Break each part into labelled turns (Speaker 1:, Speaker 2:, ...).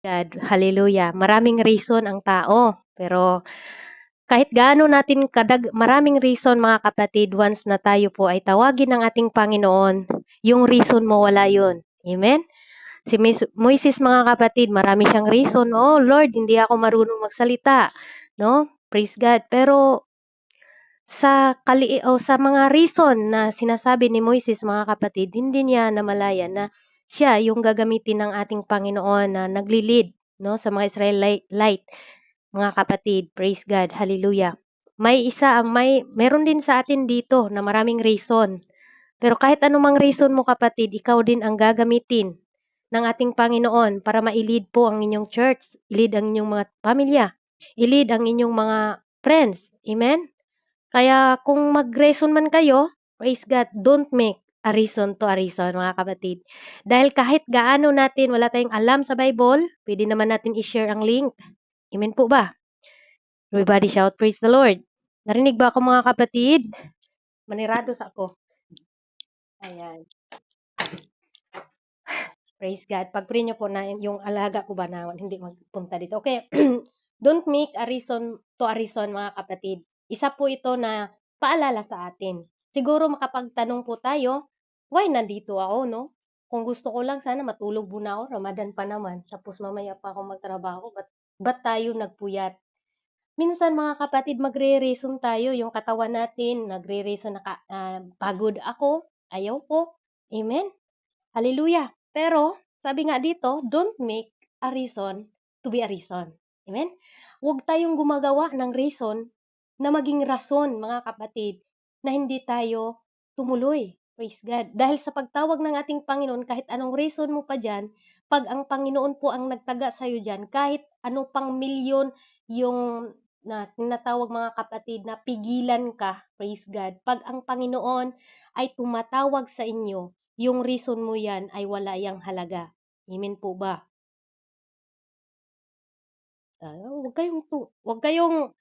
Speaker 1: God, hallelujah. Maraming reason ang tao, pero kahit gaano natin maraming reason mga kapatid, once na tayo po ay tawagin ng ating Panginoon, yung reason mo wala yun. Amen? Si Moises mga kapatid, marami siyang reason. Oh Lord, hindi ako marunong magsalita. No? Praise God. Pero sa mga reason na sinasabi ni Moises mga kapatid, hindi niya namalayan na siya yung gagamitin ng ating Panginoon na nagli-lead, no, sa mga Israelite, mga kapatid. Praise God, hallelujah. Meron din sa atin dito na maraming reason. Pero kahit anumang reason mo kapatid, ikaw din ang gagamitin ng ating Panginoon para ma-lead po ang inyong church, i-lead ang inyong mga pamilya, i-lead ang inyong mga friends. Amen? Kaya kung mag-reason man kayo, praise God, don't make a reason to a reason, mga kapatid. Dahil kahit gaano natin wala tayong alam sa Bible, pwede naman natin i-share ang link. Amen po ba? Everybody shout, praise the Lord. Narinig ba ako mga kapatid? Manirado sa ako. Ayan. Praise God. Pag-pray nyo po na yung alaga ko ba na hindi magpunta dito. Okay. Don't make a reason to a reason, mga kapatid. Isa po ito na paalala sa atin. Siguro makapagtanong po tayo, why nandito ako, no? Kung gusto ko lang, sana matulog muna ako. Ramadan pa naman. Tapos mamaya pa ako magtrabaho. Ba't tayo nagpuyat? Minsan, mga kapatid, magre-reason tayo. Yung katawan natin, nagre-reason na pagod ako, ayaw ko. Amen? Hallelujah. Pero, sabi nga dito, don't make a reason to be a reason. Amen? Huwag tayong gumagawa ng reason na maging rason, mga kapatid, na hindi tayo tumuloy. Praise God. Dahil sa pagtawag ng ating Panginoon, kahit anong reason mo pa dyan, pag ang Panginoon po ang nagtaga sa'yo dyan, kahit ano pang milyon yung na tinatawag mga kapatid na pigilan ka, praise God. Pag ang Panginoon ay tumatawag sa inyo, yung reason mo yan ay wala yang halaga. Amen po ba? Wag kayong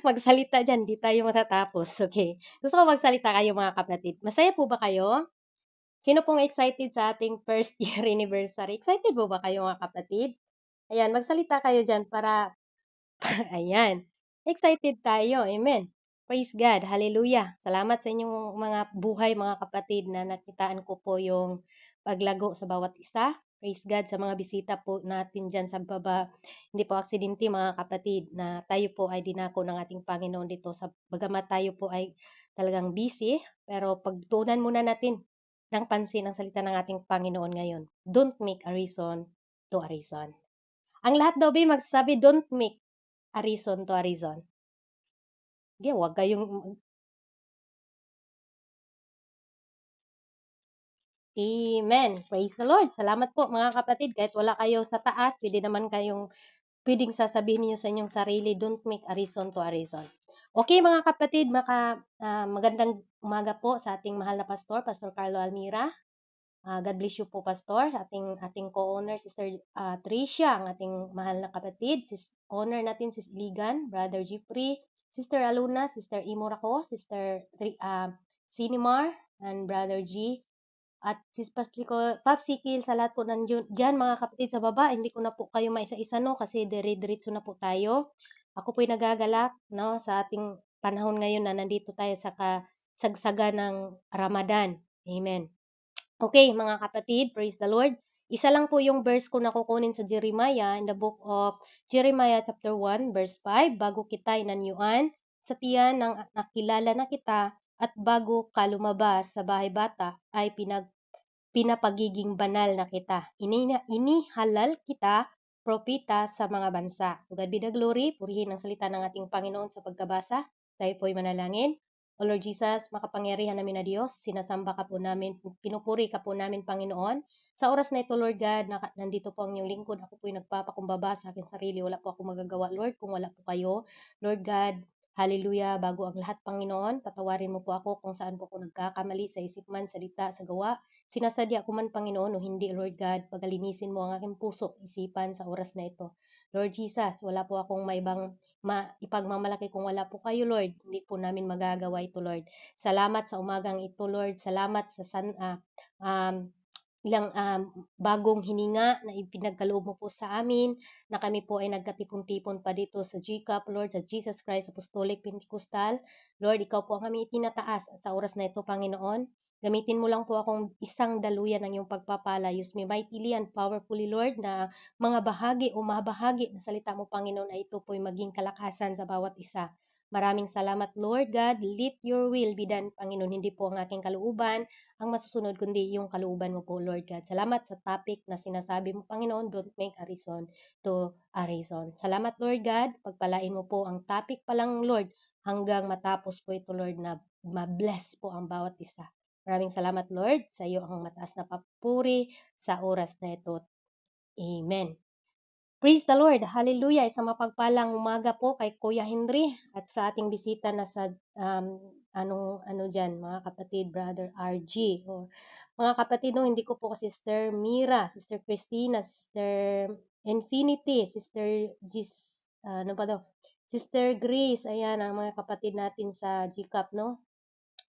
Speaker 1: magsalita dyan, di tayo matatapos. Okay. Gusto ko magsalita kayo mga kapatid. Masaya po ba kayo? Sino pong excited sa ating first year anniversary? Excited po ba kayo mga kapatid? Ayan, magsalita kayo dyan para, ayan, excited tayo. Amen. Praise God. Hallelujah. Salamat sa inyong mga buhay, mga kapatid, na nakitaan ko po yung paglago sa bawat isa. Praise God sa mga bisita po natin dyan sa baba. Hindi po aksidente, mga kapatid, na tayo po ay dinako ng ating Panginoon dito. Bagamat tayo po ay talagang busy, pero pagtuunan muna natin ng pansin ang salita ng ating Panginoon ngayon. Don't make a reason to a reason. Ang lahat daw ba magsasabi, don't make a reason to a reason. Sige, wag kayong Amen. Praise the Lord. Salamat po mga kapatid. Kahit wala kayo sa taas, pwedeng sasabihin niyo sa inyong sarili, don't make a reason to a reason. Okay mga kapatid, magandang umaga po sa ating mahal na pastor, Pastor Carlo Almira. God bless you po, Pastor. Ating co-owner, Sister Tricia, ang ating mahal na kapatid. Owner natin, Sis Ligan, Brother Jeffrey, Sister Aluna, Sister Imorako, Sister Sinimar, and Brother G. At Sis Papsikil, sa lahat po dyan, mga kapatid sa baba, hindi ko na po kayo maisa-isa, no, kasi dire-diretso na po tayo. Ako po'y nagagalak, no, sa ating panahon ngayon na nandito tayo sa kasagsaga ng Ramadan. Amen. Okay, mga kapatid, praise the Lord. Isa lang po yung verse ko na kukunin sa Jeremiah, in the book of Jeremiah chapter 1, verse 5, bago kita inanyuan, sa tiyan ng nakilala na kita, at bago ka lumabas sa bahay bata, ay pinapagiging banal na kita. Inihalal kita, propita sa mga bansa. To God be the glory, purihin ang salita ng ating Panginoon sa pagkabasa. Tayo po'y manalangin. O Lord Jesus, makapangyarihan namin na Diyos, sinasamba ka po namin, pinupuri ka po namin, Panginoon. Sa oras na ito, Lord God, nandito po ang inyong lingkod, ako po'y nagpapakumbaba sa aking sarili, wala po ako magagawa, Lord, kung wala po kayo. Lord God, hallelujah, bago ang lahat, Panginoon, patawarin mo po ako kung saan po ako nagkakamali sa isip man, salita, sa gawa. Sinasadya ko man, Panginoon, o hindi, Lord God, pagalinisin mo ang aking puso, isipan sa oras na ito. Lord Jesus, wala po akong maibang ipagmamalaki kung wala po kayo, Lord. Hindi po namin magagawa ito, Lord. Salamat sa umagang ito, Lord. Salamat sa ilang bagong hininga na ipinagkaloob mo po sa amin, na kami po ay nagkatipon-tipon pa dito sa GCAP, Lord, sa Jesus Christ Apostolic Pentecostal. Lord, ikaw po ang aming itinataas at sa oras na ito, Panginoon, gamitin mo lang po akong isang daluyan ng iyong pagpapala. Use me mightily and powerfully, Lord, na mga bahagi o mabahagi na salita mo, Panginoon, ay ito po'y maging kalakasan sa bawat isa. Maraming salamat, Lord God. Let your will be done, Panginoon. Hindi po ang aking kalooban ang masusunod, kundi yung kalooban mo po, Lord God. Salamat sa topic na sinasabi mo, Panginoon, don't make a reason to a reason. Salamat, Lord God. Pagpalain mo po ang topic pa lang, Lord, hanggang matapos po ito, Lord, na ma-bless po ang bawat isa. Maraming salamat, Lord. Sa iyo ang mataas na papuri sa oras na ito. Amen. Praise the Lord. Hallelujah. Isang mapagpalang umaga po kay Kuya Henry at sa ating bisita na sa ano diyan, mga kapatid, Brother RG. O mga kapatid, no, hindi ko po Sister Mira, Sister Christina, Sister Infinity, Sister Gis, ano pa daw? Sister Grace, ayan ang mga kapatid natin sa GCAP, no?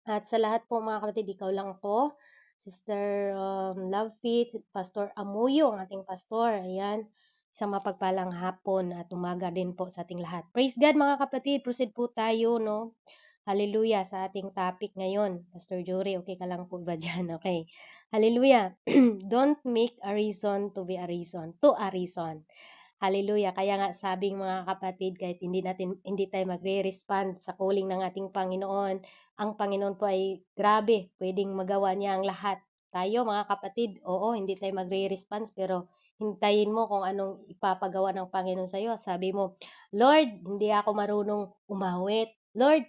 Speaker 1: At sa lahat po mga kapatid, ikaw lang po, Sister Lovefit, Pastor Amuyo, ang ating pastor. Ayan, isang mapagpalang hapon at umaga din po sa ating lahat. Praise God mga kapatid, proceed po tayo, no? Hallelujah sa ating topic ngayon. Pastor Jory, okay ka lang po ba dyan? Okay. Hallelujah. Don't make a reason to be a reason, to a reason. Hallelujah. Kaya nga sabing mga kapatid, kahit hindi tayo magre-respond sa calling ng ating Panginoon, ang Panginoon po ay grabe, pwedeng magawa niya ang lahat. Tayo mga kapatid, oo, hindi tayo magre-response, pero hintayin mo kung anong ipapagawa ng Panginoon sa iyo. Sabi mo, Lord, hindi ako marunong umawit. Lord,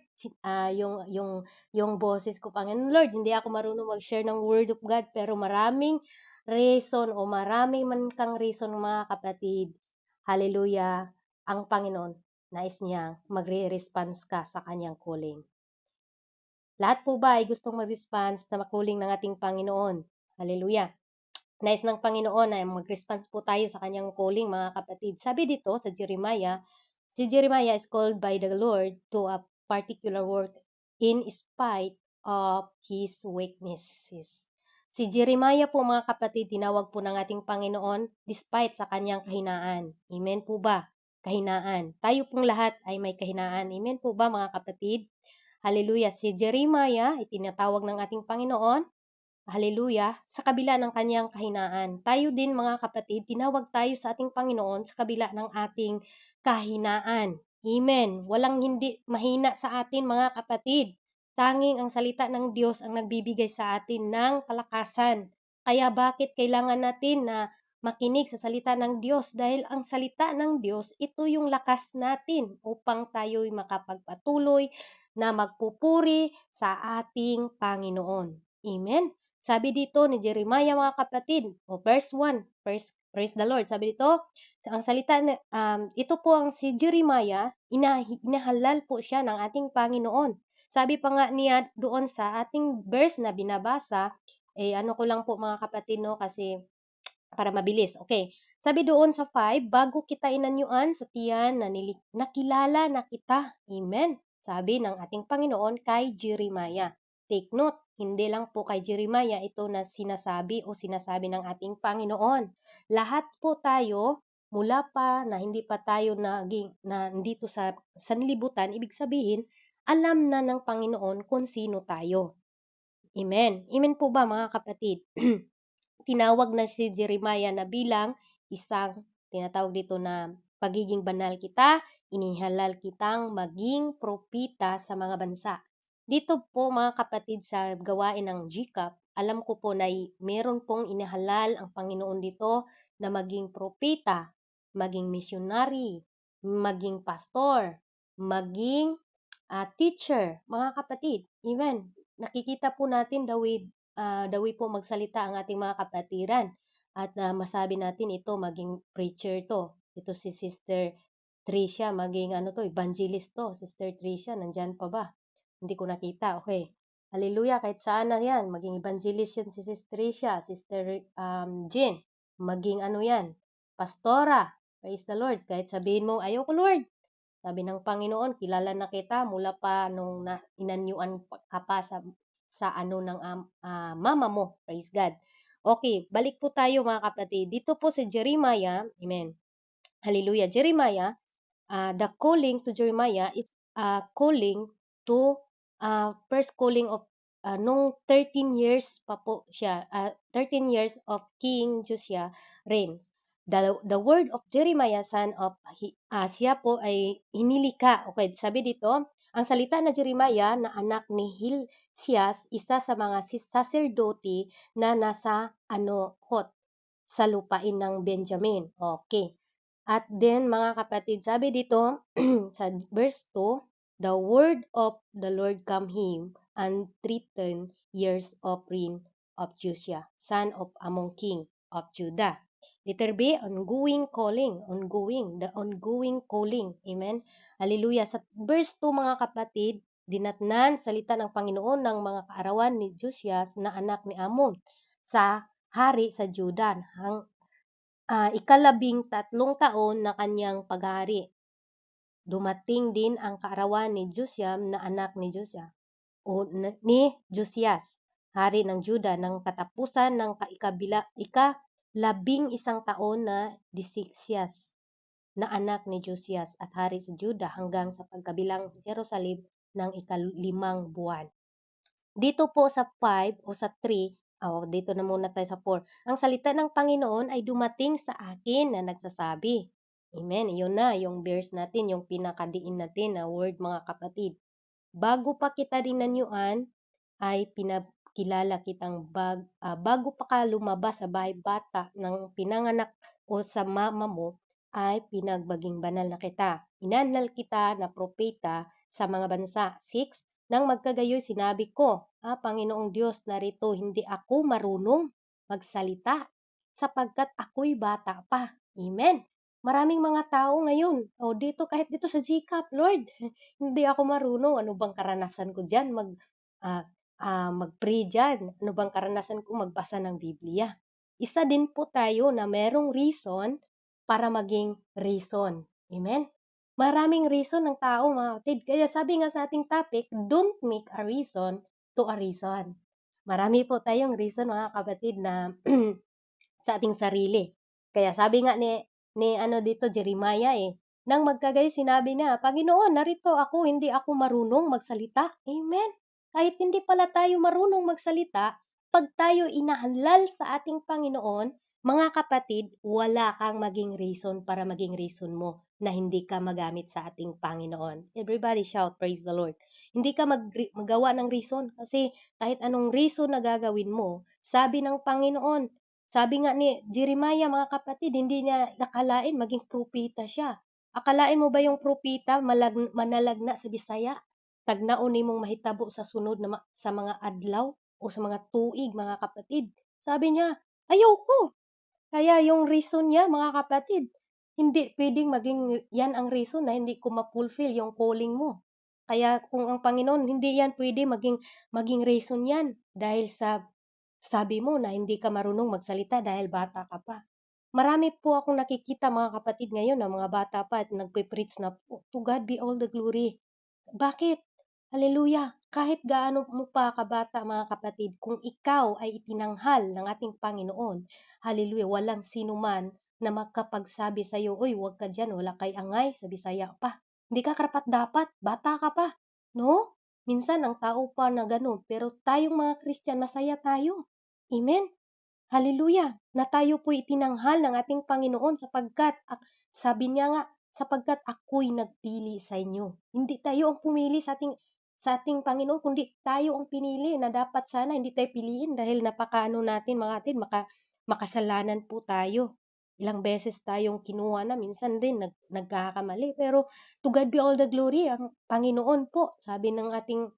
Speaker 1: yung boses ko, Panginoon, Lord, hindi ako marunong mag-share ng word of God, pero maraming reason o maraming man kang reason mga kapatid. Hallelujah, ang Panginoon, nais niya magre-response ka sa kanyang calling. Lahat po ba ay gustong mag-response sa calling ng ating Panginoon? Hallelujah. Nais ng Panginoon na mag-response po tayo sa kanyang calling, mga kapatid. Sabi dito sa Jeremiah, si Jeremiah is called by the Lord to a particular work in spite of his weaknesses. Si Jeremiah po mga kapatid, tinawag po ng ating Panginoon despite sa kanyang kahinaan. Amen po ba? Kahinaan. Tayo pong lahat ay may kahinaan. Amen po ba mga kapatid? Hallelujah. Si Jeremiah, itinatawag ng ating Panginoon, hallelujah, sa kabila ng kanyang kahinaan. Tayo din mga kapatid, tinawag tayo sa ating Panginoon sa kabila ng ating kahinaan. Amen. Walang hindi mahina sa atin mga kapatid. Tanging ang salita ng Diyos ang nagbibigay sa atin ng kalakasan. Kaya bakit kailangan natin na makinig sa salita ng Diyos? Dahil ang salita ng Diyos, ito yung lakas natin upang tayo'y makapagpatuloy na magpupuri sa ating Panginoon. Amen. Sabi dito ni Jeremiah mga kapatid, o verse 1, praise the Lord. Sabi dito, ang salita, ito po ang si Jeremiah, inahalal po siya ng ating Panginoon. Sabi pa nga niya doon sa ating verse na binabasa, ano ko lang po mga kapatid, no, kasi para mabilis. Okay. Sabi doon sa 5, bago kita inanyuan sa tiyan na nakilala na kita. Amen. Sabi ng ating Panginoon kay Jeremiah. Take note, hindi lang po kay Jeremiah ito na sinasabi o sinasabi ng ating Panginoon. Lahat po tayo, mula pa na hindi pa tayo nandito sa sanlibutan, ibig sabihin, alam na ng Panginoon kung sino tayo. Amen. Amen po ba mga kapatid? Tinawag na si Jeremiah na bilang isang, tinatawag dito na pagiging banal kita, inihalal kitang maging propita sa mga bansa. Dito po mga kapatid sa gawain ng GCAP, alam ko po na meron pong inihalal ang Panginoon dito na maging propita, maging missionary, maging pastor, maging teacher, mga kapatid. Amen. Nakikita po natin the way po magsalita ang ating mga kapatiran. At masabi natin ito, maging preacher to. Ito si Sister Tricia, maging evangelist to. Sister Tricia, nandyan pa ba? Hindi ko nakita. Okay. Hallelujah, kahit saan na yan. Maging evangelist yan si Sister Tricia, Sister Jean. Maging yan, pastora. Praise the Lord. Kahit sabihin mo, ayoko Lord. Sabi ng Panginoon, kilala na kita mula pa nung inanyuan ka pa sa ng mama mo. Praise God. Okay, balik po tayo mga kapatid. Dito po sa Jeremiah, amen. Hallelujah. Jeremiah, the calling to Jeremiah is calling to first calling of nung 13 years pa po siya, 13 years of King Josiah reign. The word of Jeremiah, son of, siya po ay hinilika. Okay, sabi dito, ang salita na Jeremiah na anak ni Hilcias, isa sa mga sacerdote na nasa Hot sa lupain ng Benjamin. Okay. At then, mga kapatid, sabi dito sa verse 2, the word of the Lord come him and 13 years of reign of Josiah, son of Amon, king of Judah. Letter B, the ongoing calling. Amen. Hallelujah. Sa verse 2, mga kapatid, dinatnan salita ng Panginoon ng mga kaarawan ni Josiah na anak ni Amon sa hari sa Judah ikalabing-tatlong taon na kanyang paghari. Dumating din ang kaarawan ni Josiah na anak ni ni Josias, hari ng Juda, ng katapusan ng ikalabing-isang taon na Disiksias na anak ni Josias at hari sa Juda hanggang sa pagkabilang Jerusalem ng ikalimang buwan. Dito po sa 5 o sa 3, dito na muna tayo sa 4. Ang salita ng Panginoon ay dumating sa akin na nagsasabi. Amen. Iyon na, yung verse natin, yung pinakadiin natin na word, mga kapatid. Bago pa kita dinanyuan, ay pinakilala kitang bago pa ka lumabas sa bahay bata ng pinanganak o sa mama mo, ay pinagbaging banal na kita. Inanal kita na propeta sa mga bansa. 6. Nang magkagayoy sinabi ko, Panginoong Diyos, narito hindi ako marunong magsalita sapagkat ako'y bata pa. Amen. Maraming mga tao ngayon, kahit dito sa GCAP, Lord, hindi ako marunong. Ano bang karanasan ko dyan? Mag-pray dyan. Ano bang karanasan ko magbasa ng Biblia? Isa din po tayo na merong reason para maging reason. Amen? Maraming reason ng tao, mga kapatid. Kaya sabi nga sa ating topic, don't make a reason to a reason. Marami po tayong reason, mga kapatid, na sa ating sarili. Kaya sabi nga ni dito, Jeremiah nang magkagayoy sinabi niya, Panginoon, narito ako, hindi ako marunong magsalita. Amen. Kahit hindi pala tayo marunong magsalita, pag tayo inahalal sa ating Panginoon, mga kapatid, wala kang maging reason para maging reason mo na hindi ka magamit sa ating Panginoon. Everybody shout, praise the Lord. Hindi ka magawa ng reason kasi kahit anong reason na gagawin mo, sabi ng Panginoon, sabi nga ni Jeremiah, mga kapatid, hindi niya nakalain maging propeta siya. Akalain mo ba yung propeta manalagna sa Bisaya? Tagnaon nimong mahitabo sa sunod na sa mga adlaw o sa mga tuig, mga kapatid. Sabi niya, ayoko. Kaya yung reason niya, mga kapatid, hindi pwedeng maging yan ang reason na hindi ko ma-fulfill yung calling mo. Kaya kung ang Panginoon, hindi yan pwede maging reason yan dahil sa sabi mo na hindi ka marunong magsalita dahil bata ka pa. Marami po akong nakikita, mga kapatid, ngayon na mga bata pa at nagpe-preach na po. To God be all the glory. Bakit? Hallelujah. Kahit gaano mo pa kabata, mga kapatid, kung ikaw ay itinanghal ng ating Panginoon, hallelujah, walang sino man na makapagsabi sa iyo, "Uy, huwag ka diyan, wala kay angay sa Bisaya pa." Hindi ka karapat-dapat, bata ka pa, no? Minsan ang tao pa na gano'n, pero tayong mga Christian, masaya tayo. Amen. Hallelujah, na tayo po'y itinanghal ng ating Panginoon sapagkat, sabi niya nga, sapagkat ako'y nagpili sa inyo. Hindi tayo ang pumili sa ating Panginoon, kundi tayo ang pinili na dapat sana hindi tayo piliin dahil napakaano natin, mga kapatid, makasalanan po tayo. Ilang beses tayong kinuha na, minsan din nagkakamali. Pero to God be all the glory, ang Panginoon po, sabi ng ating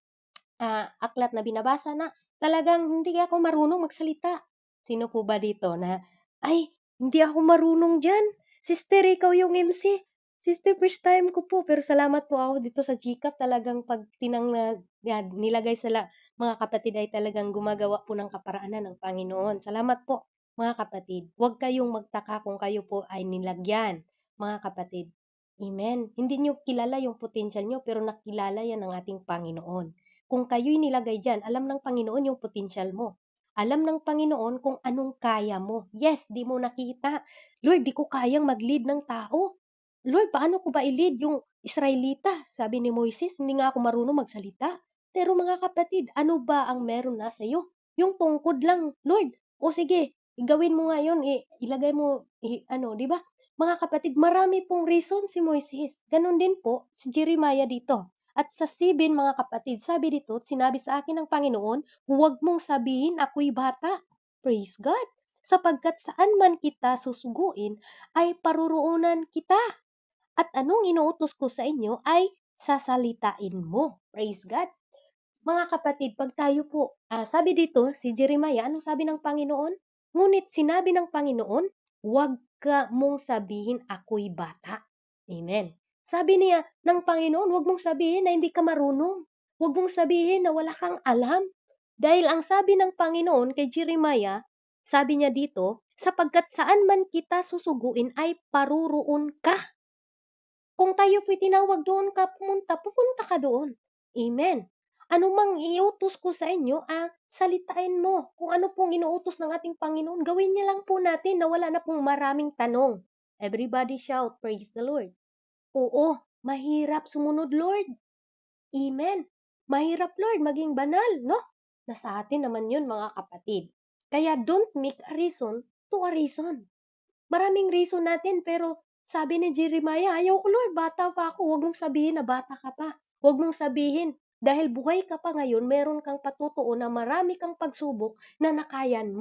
Speaker 1: aklat na binabasa na talagang hindi ako marunong magsalita. Sino po ba dito na, ay, hindi ako marunong dyan. Sister, ikaw yung MC. Sister, first time ko po. Pero salamat po ako dito sa GCAP. Talagang pag nilagay sa mga kapatid ay talagang gumagawa po ng kaparaanan ng Panginoon. Salamat po, mga kapatid. Huwag kayong magtaka kung kayo po ay nilagyan, mga kapatid. Amen. Hindi nyo kilala yung potential nyo, pero nakilala yan ng ating Panginoon. Kung kayo'y nilagay dyan, alam ng Panginoon yung potential mo. Alam ng Panginoon kung anong kaya mo. Yes, di mo nakita. Lord, di ko kayang mag-lead ng tao. Lord, paano ko ba i-lead yung Israelita? Sabi ni Moises, hindi nga ako marunong magsalita. Pero mga kapatid, ano ba ang meron na sa iyo? Yung tungkod lang, Lord. O sige, gawin mo nga yun, ilagay mo, di ba? Mga kapatid, marami pong reason si Moises. Ganon din po si Jeremiah dito. At sa 7, mga kapatid, sabi dito, sinabi sa akin ng Panginoon, huwag mong sabihin ako'y bata. Praise God. Sapagkat saan man kita susuguin, ay paruroonan kita. At anong inuutos ko sa inyo ay sasalitain mo. Praise God. Mga kapatid, pag tayo po, sabi dito, si Jeremiah, anong sabi ng Panginoon? Ngunit sinabi ng Panginoon, huwag ka mong sabihin ako'y bata. Amen. Sabi niya ng Panginoon, huwag mong sabihin na hindi ka marunong. Huwag mong sabihin na wala kang alam. Dahil ang sabi ng Panginoon kay Jeremiah, sabi niya dito, sapagkat saan man kita susuguin ay paruroon ka. Kung tayo po'y tinawag doon ka pumunta, pupunta ka doon. Amen. Ano mang iutos ko sa inyo, salitain mo. Kung ano pong inuutos ng ating Panginoon, gawin niya lang po natin na wala na pong maraming tanong. Everybody shout, praise the Lord. Oo, mahirap sumunod, Lord. Amen. Mahirap, Lord, maging banal, no? Nasa atin naman yun, mga kapatid. Kaya don't make a reason to a reason. Maraming reason natin, pero sabi ni Jeremiah, ayaw ko, Lord, bata pa ako. Huwag mong sabihin na bata ka pa. Huwag mong sabihin, dahil buhay ka pa ngayon, meron kang patutuo na marami kang pagsubok na nakayanan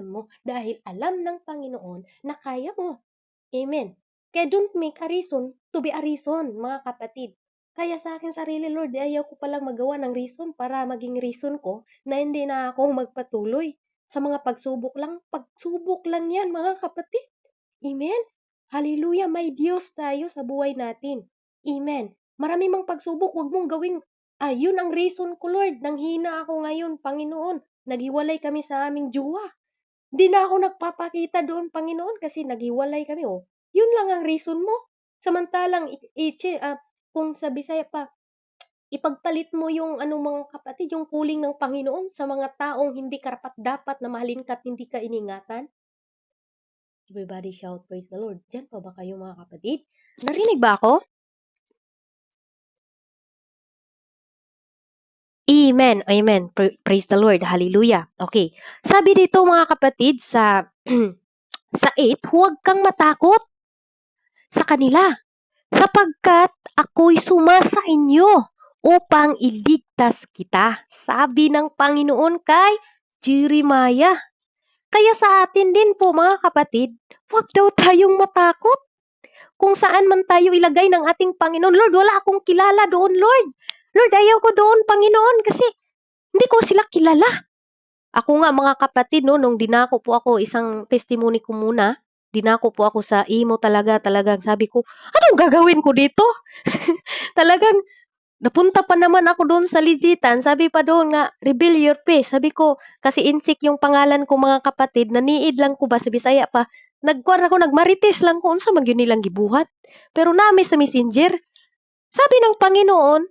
Speaker 1: mo, dahil alam ng Panginoon na kaya mo. Amen. Kaya don't make a reason to be a reason, mga kapatid. Kaya sa akin sarili, Lord, ayaw ko palang magawa ng reason para maging reason ko na hindi na ako magpatuloy sa mga pagsubok lang. Pagsubok lang yan, mga kapatid. Amen? Hallelujah, may Diyos tayo sa buhay natin. Amen. Marami mang pagsubok, wag mong gawing, yun ang reason ko, Lord. Nanghina ako ngayon, Panginoon. Naghiwalay kami sa aming jowa. Di na ako nagpapakita doon, Panginoon, kasi naghiwalay kami, oh. Yun lang ang reason mo. Samantalang, kung sa Bisaya pa, ipagpalit mo yung mga kapatid, yung kuling ng Panginoon sa mga taong hindi karapat-dapat na mahalin ka at hindi ka iningatan. Everybody shout, praise the Lord. Diyan pa ba kayo, mga kapatid? Narinig ba ako? Amen. Amen. Praise the Lord. Hallelujah. Okay. Sabi dito, mga kapatid, sa sa 8, huwag kang matakot sa kanila, sapagkat ako'y sumasa inyo upang iligtas kita. Sabi ng Panginoon kay Jeremiah. Kaya sa atin din po, mga kapatid, huwag daw tayong matakot. Kung saan man tayo ilagay ng ating Panginoon, Lord, wala akong kilala doon, Lord. Lord, ayaw ko doon, Panginoon, kasi hindi ko sila kilala. Ako nga, mga kapatid, no, nung dinako po ako, isang testimony ko muna, dinako po ako sa imo talagang sabi ko, anong gagawin ko dito? Talagang, napunta pa naman ako doon sa Ligitan, sabi pa doon nga, reveal your face. Sabi ko, kasi insik yung pangalan ko, mga kapatid, naniid lang ko ba sa Bisaya pa, nagkuhan ako, nagmarites lang ko, unsa magyun nilang gibuhat. Pero nami sa Messenger, sabi ng Panginoon,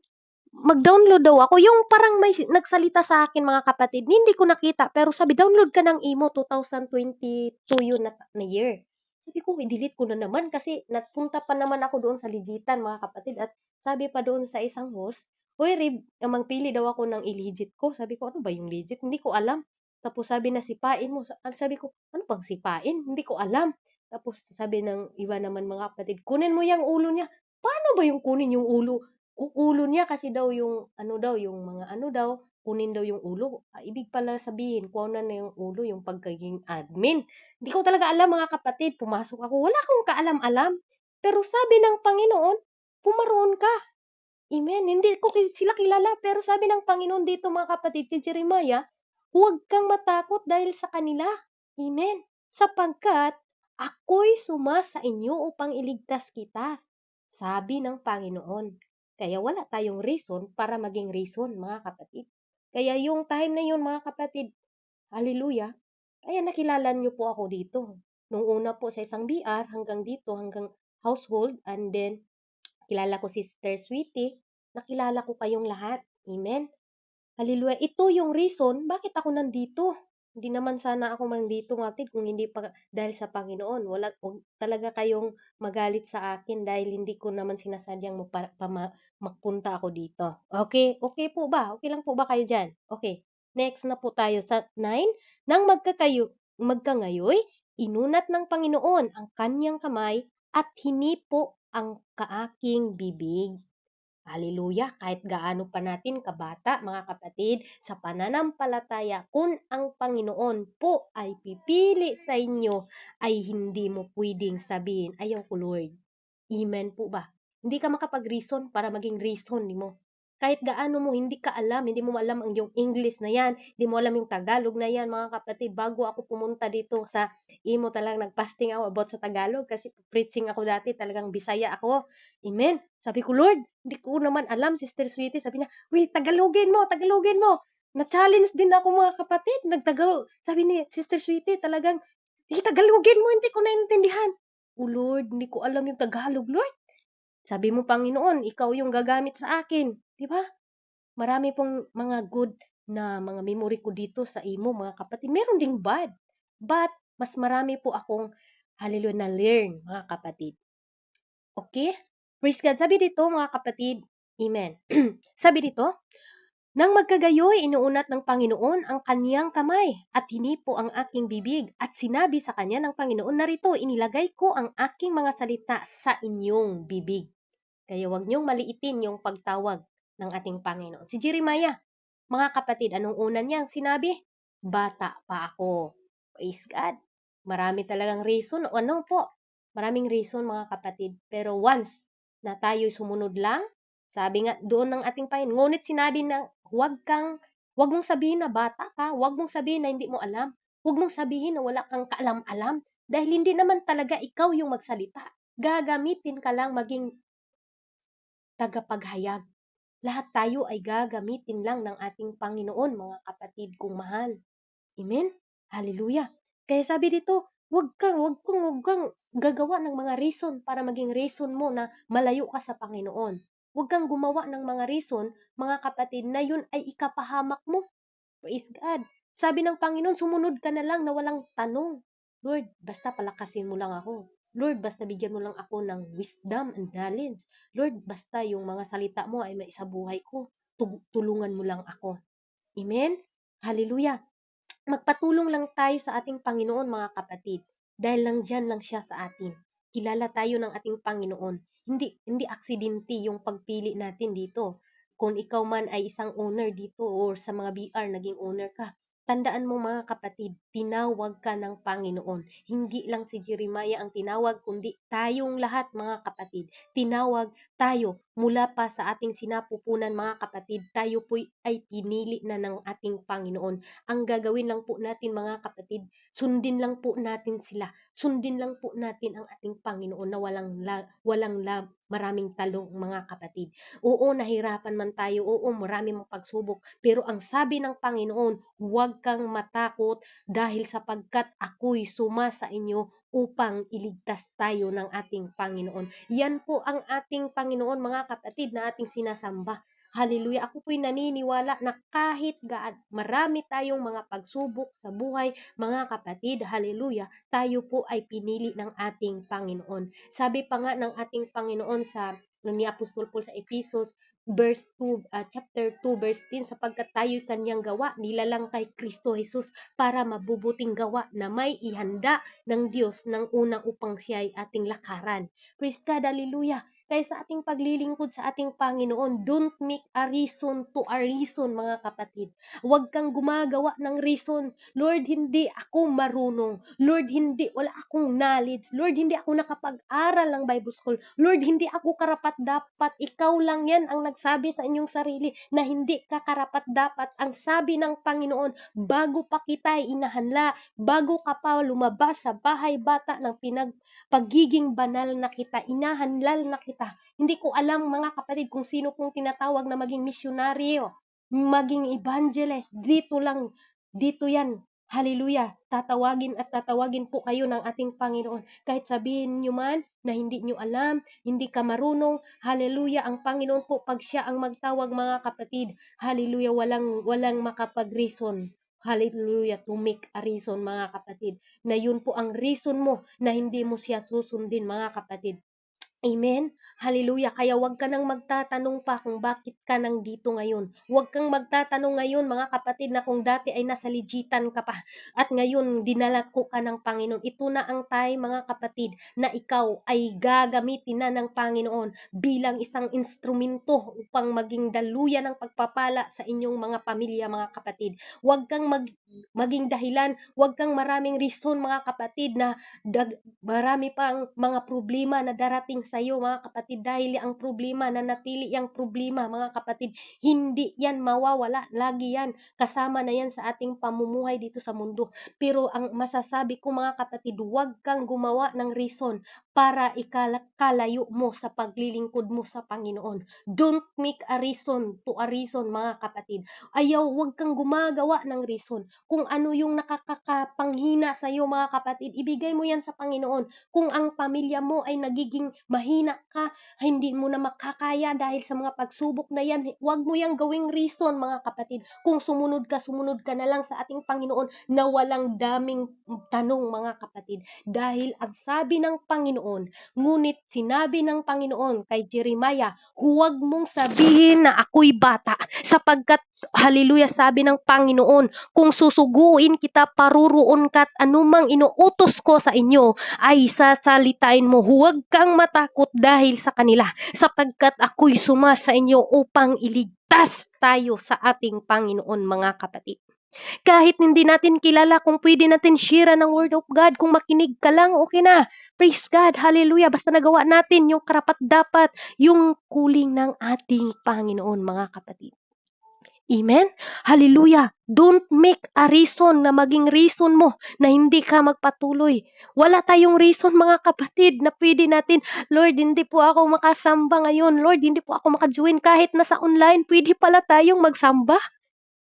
Speaker 1: mag-download daw ako. Yung parang may nagsalita sa akin, mga kapatid, hindi ko nakita. Pero sabi, download ka ng imo, 2022 yun na year. Sabi ko, i-delete ko na naman kasi napunta pa naman ako doon sa Ligitan, mga kapatid. At sabi pa doon sa isang host, Hoy, Rib, magpili daw ako ng illegit ko. Sabi ko, ano ba yung legit? Hindi ko alam. Tapos sabi na, sipain mo. Sabi ko, ano bang sipain? Hindi ko alam. Tapos sabi ng iba naman, mga kapatid, kunin mo yung ulo niya. Paano ba yung kunin yung ulo? Ulo niya kasi daw yung yung mga daw, kunin daw yung ulo. Ibig pala sabihin, kuhanan na yung ulo, yung pagiging admin. Hindi ko talaga alam, mga kapatid. Pumasok ako, wala akong kaalam-alam. Pero sabi ng Panginoon, pumaroon ka. Amen. Hindi ko sila kilala, pero sabi ng Panginoon dito, mga kapatid, kay Jeremiah, huwag kang matakot dahil sa kanila. Amen. Sapagkat ako'y sumasa inyo upang iligtas kita. Sabi ng Panginoon. Kaya wala tayong reason para maging reason, mga kapatid. Kaya yung time na yun, mga kapatid, hallelujah, kaya nakilala niyo po ako dito. Nung una po sa isang BR, hanggang dito, hanggang household, and then kilala ko si Sister Sweetie, nakilala ko kayong lahat. Amen. Hallelujah. Ito yung reason bakit ako nandito. Hindi naman sana ako nandito kapatid kung hindi pa dahil sa Panginoon. Wag talaga kayong magalit sa akin dahil hindi ko naman sinasadyang magpunta ako dito. Okay? Okay po ba? Okay lang po ba kayo diyan? Okay. Next na po tayo sa 9. Nang magkangayoy, inunat ng Panginoon ang kanyang kamay at hinipo ang kaaking bibig. Hallelujah! Kahit gaano pa natin kabata, mga kapatid, sa pananampalataya, kung ang Panginoon po ay pipili sa inyo, ay hindi mo pwedeng sabihin, ayaw ko Lord. Amen po ba? Hindi ka makapag-reason para maging reason ni mo. Kahit gaano mo hindi ka alam, hindi mo alam ang yung English na yan, hindi mo alam yung Tagalog na yan, mga kapatid. Bago ako pumunta dito sa imo, talagang nagpasting ako about sa Tagalog kasi preaching ako dati, talagang Bisaya ako. Amen. Sabi ko, Lord, hindi ko naman alam, Sister Sweetie. Sabi niya, wait, Tagalogin mo, Tagalogin mo. Na-challenge din ako, mga kapatid. Sabi ni Sister Sweetie, talagang, Tagalogin mo, hindi ko naintindihan. Oh Lord, hindi ko alam yung Tagalog, Lord. Sabi mo, Panginoon, ikaw yung gagamit sa akin. Di ba? Marami pong mga good na mga memory ko dito sa imo, mga kapatid. Meron ding bad. But, mas marami po akong, hallelujah, na-learn, mga kapatid. Okay? Praise God. Sabi dito, mga kapatid, amen. Sabi dito, nang magkagayoy, inuunat ng Panginoon ang kaniyang kamay at hinipo ang aking bibig at sinabi sa kanya ng Panginoon, narito, inilagay ko ang aking mga salita sa inyong bibig. Kaya huwag niyong maliitin yung pagtawag ng ating Panginoon. Si Jeremiah, mga kapatid, anong una niyang sinabi? Bata pa ako. Praise God. Marami talagang reason. Ano po? Maraming reason, mga kapatid. Pero once na tayo sumunod lang, sabi nga doon ng ating Panginoon, ngunit sinabi na huwag mong sabihin na bata ka, huwag mong sabihin na hindi mo alam, huwag mong sabihin na wala kang kaalam-alam, dahil hindi naman talaga ikaw yung magsalita. Gagamitin ka lang maging tagapaghayag. Lahat tayo ay gagamitin lang ng ating Panginoon, mga kapatid kong mahal. Amen? Hallelujah. Kaya sabi dito, wag kang gagawa ng mga reason para maging reason mo na malayo ka sa Panginoon. Huwag kang gumawa ng mga reason, mga kapatid, na yun ay ikapahamak mo. Praise God. Sabi ng Panginoon, sumunod ka na lang na walang tanong. Lord, basta palakasin mo lang ako. Lord, basta bigyan mo lang ako ng wisdom and knowledge. Lord, basta yung mga salita mo ay maisabuhay ko. Tulungan mo lang ako. Amen? Hallelujah. Magpatulong lang tayo sa ating Panginoon, mga kapatid. Dahil lang dyan lang siya sa atin. Kilala tayo ng ating Panginoon. Hindi aksidente yung pagpili natin dito. Kung ikaw man ay isang owner dito or sa mga BR, naging owner ka, tandaan mo, mga kapatid, tinawag ka ng Panginoon. Hindi lang si Jeremiah ang tinawag, kundi tayong lahat, mga kapatid. Tinawag tayo mula pa sa ating sinapupunan, mga kapatid. Tayo po ay pinili na ng ating Panginoon. Ang gagawin lang po natin, mga kapatid, sundin lang po natin sila. Sundin lang po natin ang ating Panginoon na walang maraming talong, mga kapatid. Oo, nahirapan man tayo. Oo, marami mong pagsubok. Pero ang sabi ng Panginoon, huwag kang matakot dahil sapagkat ako'y suma sa inyo upang iligtas tayo ng ating Panginoon. Yan po ang ating Panginoon, mga kapatid, na ating sinasamba. Hallelujah. Ako po'y naniniwala na kahit marami tayong mga pagsubok sa buhay, mga kapatid, hallelujah, tayo po ay pinili ng ating Panginoon. Sabi pa nga ng ating Panginoon sa ni Apostol Paul sa Ephesus chapter 2 verse 10, sapagkat tayo'y kanyang gawa, nilalang kay Kristo Jesus para mabubuting gawa na may ihanda ng Diyos ng una upang siya ay ating lakaran. Praise God, hallelujah. Kaya sa ating paglilingkod sa ating Panginoon, don't make a reason to a reason, mga kapatid. Huwag kang gumagawa ng reason. Lord, hindi ako marunong. Lord, wala akong knowledge. Lord, hindi ako nakapag-aral ng Bible School. Lord, hindi ako karapat-dapat. Ikaw lang yan ang nagsabi sa inyong sarili na hindi ka karapat-dapat. Ang sabi ng Panginoon, bago pa kita inahanla, bago ka pa lumabas sa bahay bata ng pagiging banal na kita, inahanlal na kita. Hindi ko alam, mga kapatid, kung sino pong tinatawag na maging misyonaryo, maging evangelist. Dito yan. Hallelujah. Tatawagin po kayo ng ating Panginoon. Kahit sabihin nyo man na hindi nyo alam, hindi ka marunong, hallelujah, ang Panginoon po, pag siya ang magtawag, mga kapatid, hallelujah, walang makapag-reason. hallelujah, to make a reason mga kapatid, na yun po ang reason mo na hindi mo siya susundin mga kapatid. Amen? Hallelujah. Kaya wag ka nang magtatanong pa kung bakit ka nang dito ngayon. Wag kang magtatanong ngayon mga kapatid na kung dati ay nasa legitan ka pa at ngayon dinalako ka ng Panginoon. Ito na ang time mga kapatid na ikaw ay gagamitin na ng Panginoon bilang isang instrumento upang maging daluyan ng pagpapala sa inyong mga pamilya mga kapatid. Wag kang maging dahilan, wag kang maraming reason mga kapatid na marami pang mga problema na darating sa iyo mga kapatid, dahil ang problema na natili ang problema mga kapatid, hindi yan mawawala, lagi yan, kasama na yan sa ating pamumuhay dito sa mundo. Pero ang masasabi ko mga kapatid, huwag kang gumawa ng reason para ikalayo mo sa paglilingkod mo sa Panginoon. Don't make a reason to a reason mga kapatid. Huwag kang gumagawa ng reason. Kung ano yung nakakapanghina sa iyo mga kapatid, ibigay mo yan sa Panginoon. Kung ang pamilya mo ay nagiging mahina ka, hindi mo na makakaya dahil sa mga pagsubok na yan, huwag mo yang gawing reason mga kapatid. Kung sumunod ka na lang sa ating Panginoon na walang daming tanong mga kapatid. Dahil ang sabi ng Panginoon, ngunit sinabi ng Panginoon kay Jeremiah, huwag mong sabihin na ako'y bata, sapagkat hallelujah, sabi ng Panginoon, kung susuguin kita, paruroon ka at anumang inuutos ko sa inyo ay sasalitain mo. Huwag kang matakot dahil sa kanila, sapagkat ako'y sumasa inyo upang iligtas tayo sa ating Panginoon mga kapatid. Kahit hindi natin kilala, kung pwede natin share ng Word of God, kung makinig ka lang, okay na. Praise God, hallelujah. Basta nagawa natin yung karapat-dapat, yung kuling ng ating Panginoon mga kapatid. Amen? Hallelujah! Don't make a reason na maging reason mo na hindi ka magpatuloy. Wala tayong reason mga kapatid na pwede natin, Lord, hindi po ako makasamba ngayon. Lord, hindi po ako makajoin. Kahit nasa online, pwede pala tayong magsamba.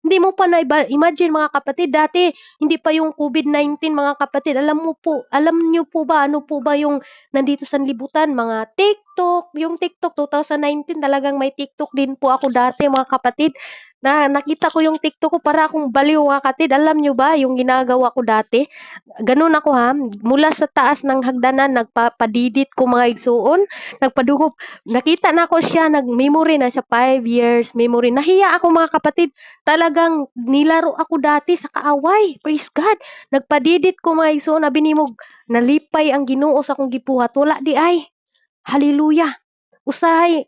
Speaker 1: Hindi mo pa na-imagine mga kapatid, dati hindi pa yung COVID-19 mga kapatid. Alam niyo po ba ano po ba yung nandito sa libutan, mga TikTok, yung TikTok 2019 talagang may TikTok din po ako dati mga kapatid. Na nakita ko yung TikTok ko para akong baliw mga kapatid. Alam niyo ba yung ginagawa ko dati? Ganun ako ha, mula sa taas ng hagdanan nagpapadidit ko mga igsuon, nagpadugop. Nakita na ko siya, nag-memory na siya 5 years memory. Nahiya ako mga kapatid. Talagang nilaro ako dati sa kaaway. Praise God. Nagpadidit ko mga igsoon, binimog, nalipay ang Ginoo sa akong gibuhat. Wala di ay. Hallelujah. Usahay.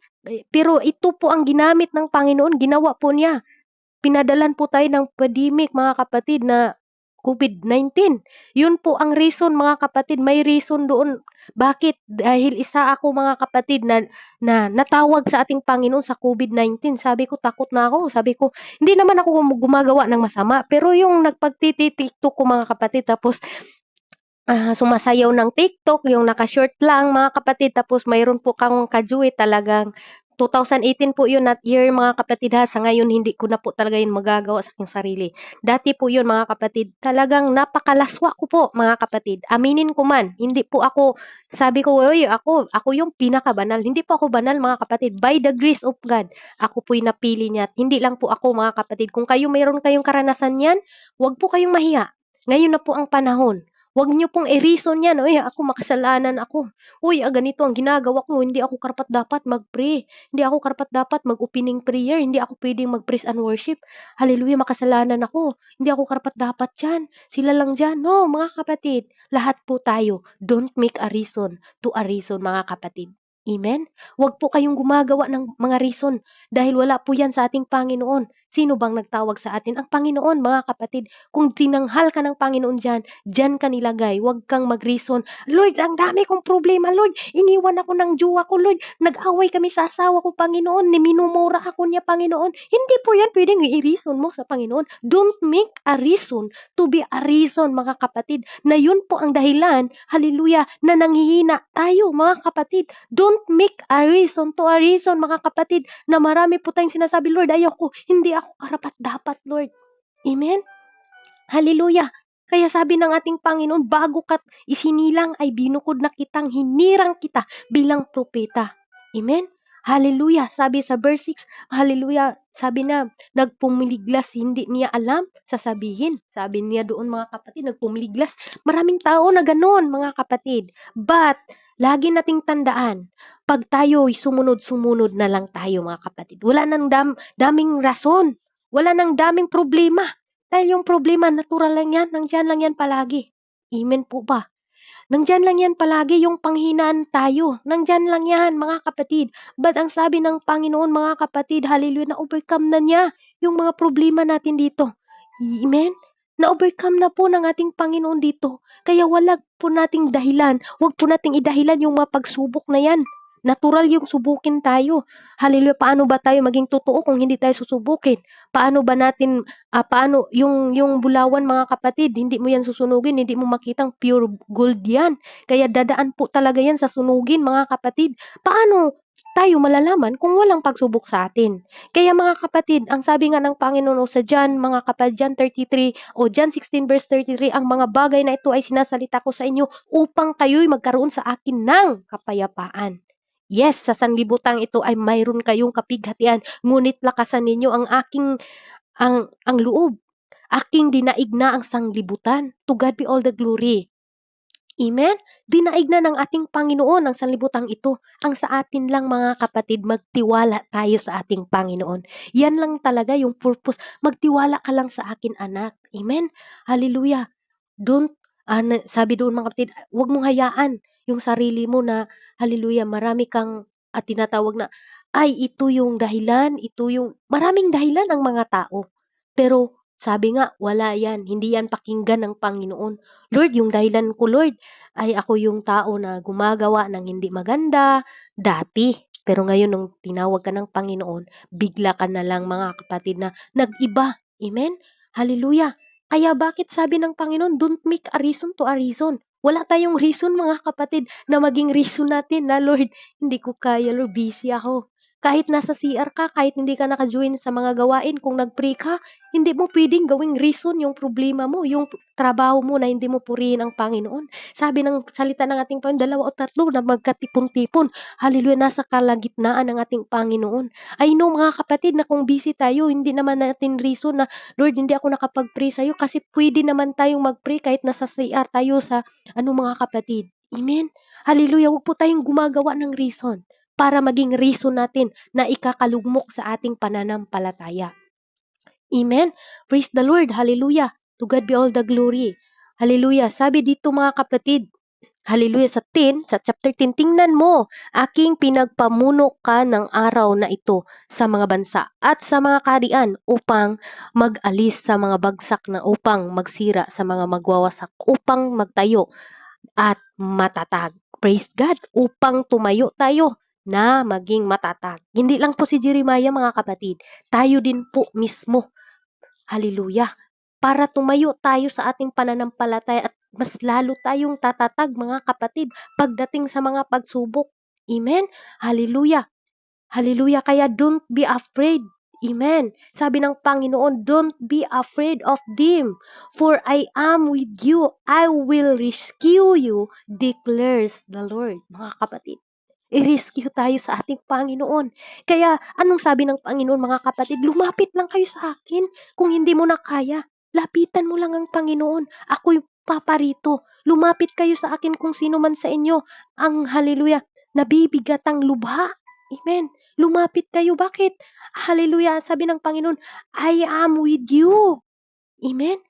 Speaker 1: Pero ito po ang ginamit ng Panginoon. Ginawa po niya. Pinadalan po tayo ng pandemic mga kapatid na COVID-19. Yun po ang reason mga kapatid. May reason doon. Bakit? Dahil isa ako mga kapatid na natawag sa ating Panginoon sa COVID-19. Sabi ko, takot na ako. Sabi ko, hindi naman ako gumagawa ng masama. Pero yung nagpagtitiktok ko mga kapatid, tapos sumasayaw ng TikTok, yung naka-short lang mga kapatid, tapos mayroon po kang kajuit, talagang 2018 po yun at year mga kapatid ha, sa ngayon hindi ko na po talaga yun magagawa sa aking sarili. Dati po yun mga kapatid, talagang napakalaswa ko po mga kapatid. Aminin ko man, hindi po ako, sabi ko, oy, ako yung pinakabanal. Hindi po ako banal mga kapatid. By the grace of God, ako po'y napili niya. At hindi lang po ako mga kapatid. Kung kayo mayroon kayong karanasan yan, huwag po kayong mahiya. Ngayon na po ang panahon. Huwag niyo pong i-reason yan, "Uy, ako makasalanan ako. Uy, ganito ang ginagawa ko. Hindi ako karapat-dapat mag-pray. Hindi ako karapat-dapat mag-opening prayer. Hindi ako pwedeng mag-praise and worship. Hallelujah, makasalanan ako. Hindi ako karapat-dapat diyan. Sila lang diyan." No, mga kapatid, lahat po tayo. Don't make a reason to a reason, mga kapatid. Amen? Huwag po kayong gumagawa ng mga reason dahil wala po yan sa ating Panginoon. Sino bang nagtawag sa atin? Ang Panginoon, mga kapatid. Kung tinanghal ka ng Panginoon diyan ka nilagay. Huwag kang mag-reason, Lord, ang dami kong problema, Lord. Iniwan ako ng jowa ko, Lord. Nag-away kami sa asawa ko, Panginoon. Minumura ako niya, Panginoon. Hindi po yan pwedeng i-reason mo sa Panginoon. Don't make a reason to be a reason, mga kapatid, na yun po ang dahilan, hallelujah, na nanghihina tayo, mga kapatid. Don't make a reason to a reason, mga kapatid, na marami po tayong sinasabi, Lord, ayoko, hindi ako karapat-dapat, Lord. Amen? Hallelujah. Kaya sabi ng ating Panginoon, bago ka isinilang ay binukod na kitang hinirang kita bilang propeta. Amen? Hallelujah. Sabi sa verse 6, hallelujah. Sabi na, nagpumiliglas, hindi niya alam sasabihin. Sabi niya doon mga kapatid, nagpumiliglas. Maraming tao na ganoon mga kapatid. But, lagi nating tandaan, pag tayo'y sumunod-sumunod na lang tayo mga kapatid. Wala nang daming rason. Wala nang daming problema. Dahil yung problema, natural lang yan. Nandiyan lang yan palagi. Amen po ba? Nandiyan lang yan palagi yung panghinaan tayo. Nandiyan lang yan, mga kapatid. But ang sabi ng Panginoon, mga kapatid, hallelujah, na-overcome na niya yung mga problema natin dito. Amen? Na-overcome na po ng ating Panginoon dito. Kaya wala po nating dahilan. Huwag po nating idahilan yung mga pagsubok na yan. Natural yung subukin tayo. Hallelujah, paano ba tayo maging totoo kung hindi tayo susubukin? Paano ba natin, paano yung bulawan mga kapatid, hindi mo yan susunugin, hindi mo makitang pure gold yan. Kaya dadaan po talaga yan sa sunugin mga kapatid. Paano tayo malalaman kung walang pagsubok sa atin? Kaya mga kapatid, ang sabi nga ng Panginoon o sa John, mga kapatid, John 33 o John 16 verse 33, ang mga bagay na ito ay sinasalita ko sa inyo upang kayo'y magkaroon sa akin ng kapayapaan. Yes, sa sanlibutang ito ay mayroon kayong kapighatian, ngunit lakasan ninyo ang loob. Aking dinaig na ang sanglibutan. To God be all the glory. Amen? Dinaig na ng ating Panginoon ang sanlibutang ito. Ang sa atin lang mga kapatid, magtiwala tayo sa ating Panginoon. Yan lang talaga yung purpose. Magtiwala ka lang sa akin, anak. Amen? Hallelujah. Don't, sabi doon mga kapatid, huwag mong hayaan yung sarili mo na, hallelujah, marami kang tinatawag na, ay, ito yung dahilan, maraming dahilan ang mga tao. Pero, sabi nga, wala yan, hindi yan pakinggan ng Panginoon. Lord, yung dahilan ko, Lord, ay ako yung tao na gumagawa ng hindi maganda, dati. Pero ngayon, nung tinawag ka ng Panginoon, bigla ka na lang mga kapatid na nag-iba. Amen? Hallelujah. Kaya bakit sabi ng Panginoon, don't make a reason to a reason. Wala tayong reason mga kapatid na maging reason natin na Lord, hindi ko kaya Lord, busy ako. Kahit nasa CR ka, kahit hindi ka naka-join sa mga gawain, kung nag-pray ka, hindi mo pwedeng gawing reason yung problema mo, yung trabaho mo na hindi mo purihin ang Panginoon. Sabi ng salita ng ating Panginoon, 2 o 3 na magkatipon-tipon. Hallelujah, nasa kalagitnaan ng ating Panginoon. I know mga kapatid na kung busy tayo, hindi naman natin reason na Lord, hindi ako nakapag-pray sa'yo kasi pwede naman tayong mag-pray kahit nasa CR tayo sa mga kapatid. Amen? Hallelujah, huwag po tayong gumagawa ng reason para maging reason natin na ikakalugmok sa ating pananampalataya. Amen? Praise the Lord. Hallelujah. To God be all the glory. Hallelujah. Sabi dito mga kapatid, hallelujah, sa chapter 10, tingnan mo, aking pinagpamuno ka ng araw na ito sa mga bansa at sa mga kaharian upang mag-alis sa mga bagsak na upang magsira sa mga magwawasak, upang magtayo at matatag. Praise God, upang tumayo tayo na maging matatag. Hindi lang po si Jeremiah mga kapatid, tayo din po mismo. Hallelujah. Para tumayo tayo sa ating pananampalataya at mas lalo tayong tatatag mga kapatid pagdating sa mga pagsubok. Amen? Hallelujah. Hallelujah. Kaya don't be afraid. Amen. Sabi ng Panginoon, don't be afraid of them, for I am with you. I will rescue you, declares the Lord. Mga kapatid, i-rescue tayo sa ating Panginoon. Kaya, anong sabi ng Panginoon, mga kapatid? Lumapit lang kayo sa akin. Kung hindi mo na kaya, lapitan mo lang ang Panginoon. Ako'y paparito. Lumapit kayo sa akin kung sino man sa inyo ang, hallelujah, nabibigatang lubha. Amen. Lumapit kayo. Bakit? Hallelujah. Sabi ng Panginoon, I am with you. Amen.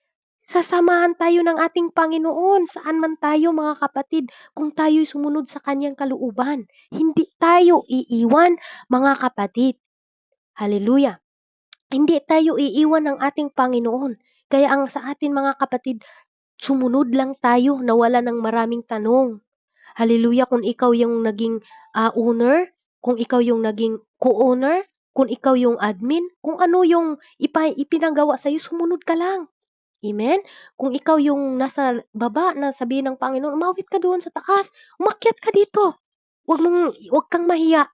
Speaker 1: Sasamahan tayo ng ating Panginoon. Saan man tayo mga kapatid kung tayo'y sumunod sa kanyang kalooban. Hindi tayo iiwan mga kapatid. Hallelujah. Hindi tayo iiwan ng ating Panginoon. Kaya ang sa atin mga kapatid, sumunod lang tayo na wala ng maraming tanong. Hallelujah, kung ikaw yung naging owner, kung ikaw yung naging co-owner, kung ikaw yung admin, kung ano yung ipinagawa sa'yo, sumunod ka lang. Amen? Kung ikaw yung nasa baba na sabihin ng Panginoon, umawit ka doon sa taas, umakyat ka dito. Huwag kang mahiya.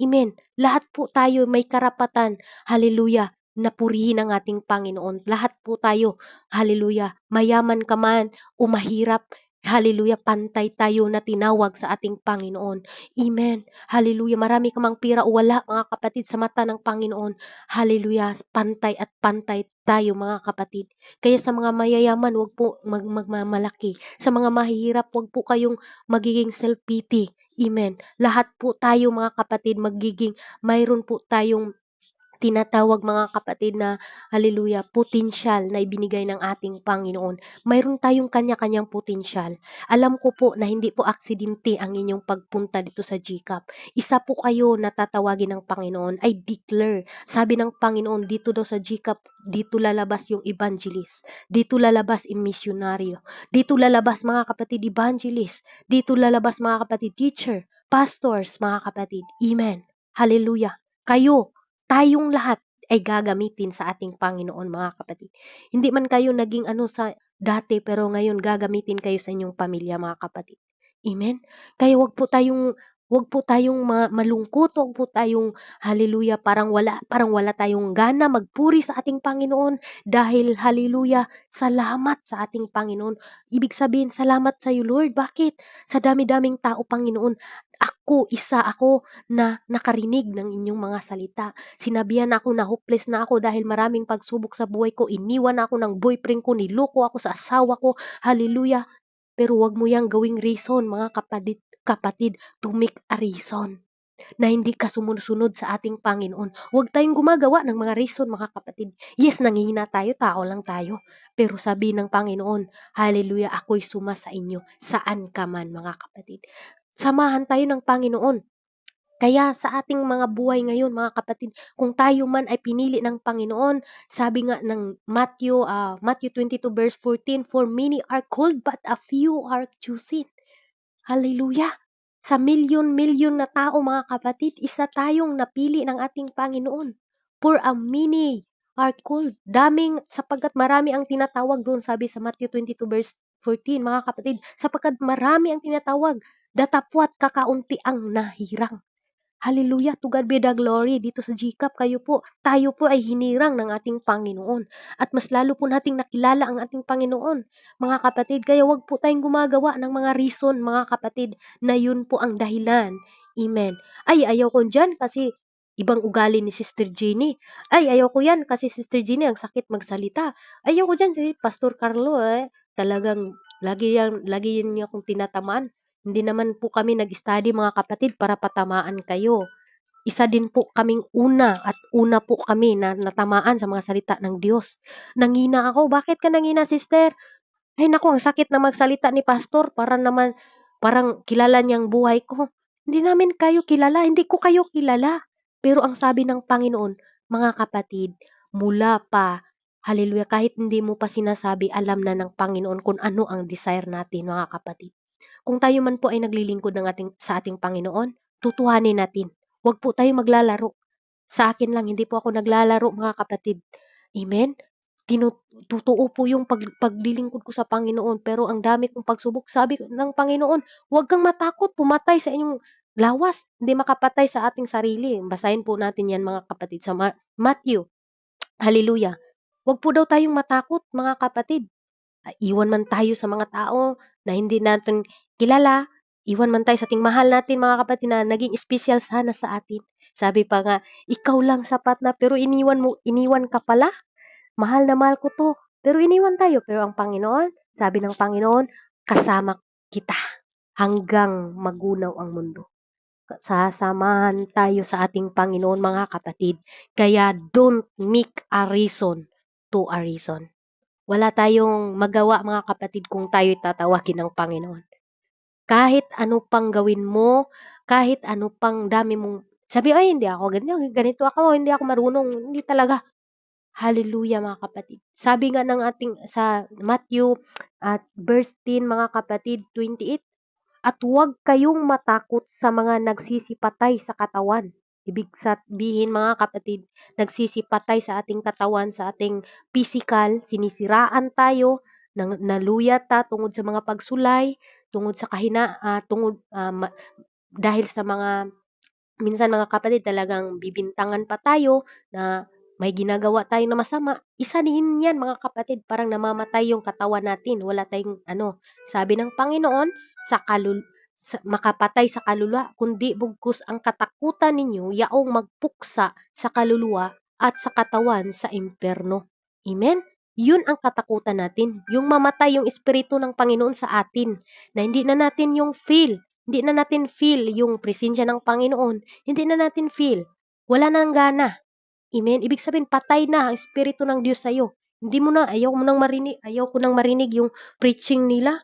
Speaker 1: Amen. Lahat po tayo may karapatan. Hallelujah. Na purihin ang ating Panginoon. Lahat po tayo. Hallelujah. Mayaman ka man o mahirap. Hallelujah, pantay tayo na tinawag sa ating Panginoon. Amen. Hallelujah, marami ka mang pira o wala, mga kapatid, sa mata ng Panginoon. Hallelujah, pantay at pantay tayo, mga kapatid. Kaya sa mga mayayaman, wag po magmamalaki. Sa mga mahihirap, wag po kayong magiging self-pity. Amen. Lahat po tayo, mga kapatid, mayroon po tayong tinatawag, mga kapatid, na hallelujah, potensyal na ibinigay ng ating Panginoon. Mayroon tayong kanya-kanyang potensyal. Alam ko po na hindi po aksidente ang inyong pagpunta dito sa GCAP. Isa po kayo na tatawagin ng Panginoon. I declare, sabi ng Panginoon, dito daw sa GCAP, dito lalabas yung evangelist. Dito lalabas yung misyonaryo. Dito lalabas, mga kapatid, evangelist. Dito lalabas, mga kapatid, teacher, pastors, mga kapatid. Amen. Hallelujah. Kayo, tayong lahat ay gagamitin sa ating Panginoon, mga kapatid. Hindi man kayo naging ano sa dati, pero ngayon gagamitin kayo sa inyong pamilya, mga kapatid. Amen? Kaya wag po tayong malungkot, wag po tayong hallelujah, parang wala tayong gana magpuri sa ating Panginoon dahil hallelujah, salamat sa ating Panginoon. Ibig sabihin, salamat sa iyo, Lord. Bakit? Sa dami-daming tao, Panginoon, isa ako na nakarinig ng inyong mga salita. Sinabihan ako na hopeless na ako dahil maraming pagsubok sa buhay ko. Iniwan ako ng boyfriend ko, niloko ako sa asawa ko. Hallelujah. Pero wag mo yang gawing reason, mga kapatid, to make a reason na hindi ka sumusunod sa ating Panginoon. Huwag tayong gumagawa ng mga reason, mga kapatid. Yes, nanghihina tayo, tao lang tayo. Pero sabi ng Panginoon, hallelujah, ako'y suma sa inyo, saan ka man, mga kapatid. Samahan tayo ng Panginoon. Kaya sa ating mga buhay ngayon, mga kapatid, kung tayo man ay pinili ng Panginoon, sabi nga ng Matthew 22 verse 14, "For many are called, but a few are chosen." Hallelujah! Sa milyon-milyon na tao, mga kapatid, isa tayong napili ng ating Panginoon. For a many are called. Sapagkat marami ang tinatawag doon, sabi sa Matthew 22 verse 14, mga kapatid, sapagkat marami ang tinatawag, datapwat kakaunti ang nahirang. Hallelujah, to God be the glory. Dito sa GCAP, tayo po ay hinirang ng ating Panginoon. At mas lalo po nating nakilala ang ating Panginoon, mga kapatid. Kaya wag po tayong gumagawa ng mga reason, mga kapatid, na yun po ang dahilan. Amen. Ay, ayaw ko dyan kasi ibang ugali ni Sister Jenny. Ay, ayaw ko yan kasi Sister Jenny ang sakit magsalita. Ayaw ko dyan si Pastor Carlo. Talagang lagi yan niya akong tinatamaan. Hindi naman po kami nag-study, mga kapatid, para patamaan kayo. Isa din po kaming una po kami na natamaan sa mga salita ng Diyos. Nangina ako. Bakit ka nangina, sister? Ay naku, ang sakit na magsalita ni pastor. Parang kilala niyang buhay ko. Hindi namin kayo kilala. Hindi ko kayo kilala. Pero ang sabi ng Panginoon, mga kapatid, mula pa, hallelujah, kahit hindi mo pa sinasabi, alam na ng Panginoon kung ano ang desire natin, mga kapatid. Kung tayo man po ay naglilingkod sa ating Panginoon, tutuhanin natin. Huwag po tayo maglalaro. Sa akin lang, hindi po ako naglalaro, mga kapatid. Amen? Totoo po yung paglilingkod ko sa Panginoon, pero ang dami kong pagsubok. Sabi ng Panginoon, huwag kang matakot, pumatay sa inyong lawas, hindi makapatay sa ating sarili. Basahin po natin yan, mga kapatid, sa Matthew. Hallelujah. Huwag po daw tayong matakot, mga kapatid. Iwan man tayo sa mga tao na hindi natin kilala, iwan man tayo sa ating mahal natin, mga kapatid, na naging espesyal sana sa atin. Sabi pa nga, ikaw lang sapat na, pero iniwan ka pala. Mahal na mahal ko 'to, pero iniwan tayo. Pero ang Panginoon, sabi ng Panginoon, kasama kita hanggang magunaw ang mundo. Sasamahan tayo sa ating Panginoon, mga kapatid. Kaya don't make a reason to a reason. Wala tayong magawa, mga kapatid, kung tayo'y tatawagin ng Panginoon. Kahit ano pang gawin mo, kahit ano pang dami mong sabi, "Ay, hindi ako ganito ako, hindi ako marunong." Hindi talaga. Hallelujah, mga kapatid. Sabi nga ng sa Matthew at verse 10, mga kapatid, 28, "At huwag kayong matakot sa mga nagsisipatay sa katawan." Ibig sabihin, mga kapatid, nagsisipatay sa ating katawan, sa ating physical, sinisiraan tayo, naluyat tungod sa mga pagsulay, tungod sa dahil sa mga minsan, mga kapatid, talagang bibintangan pa tayo na may ginagawa tayo na masama, isa din yan mga kapatid, parang namamatay yung katawan natin, wala tayong sabi ng Panginoon, makapatay sa kaluluwa, kundi bugkus ang katakutan ninyo, yaong magpuksa sa kaluluwa at sa katawan sa impyerno. Amen? Yun ang katakutan natin, yung mamatay yung Espiritu ng Panginoon sa atin, na hindi na natin hindi na natin feel yung presensya ng Panginoon, hindi na natin feel, wala nang gana. Amen? Ibig sabihin, patay na ang Espiritu ng Diyos sa'yo. Hindi mo na, ayaw ko nang marinig yung preaching nila.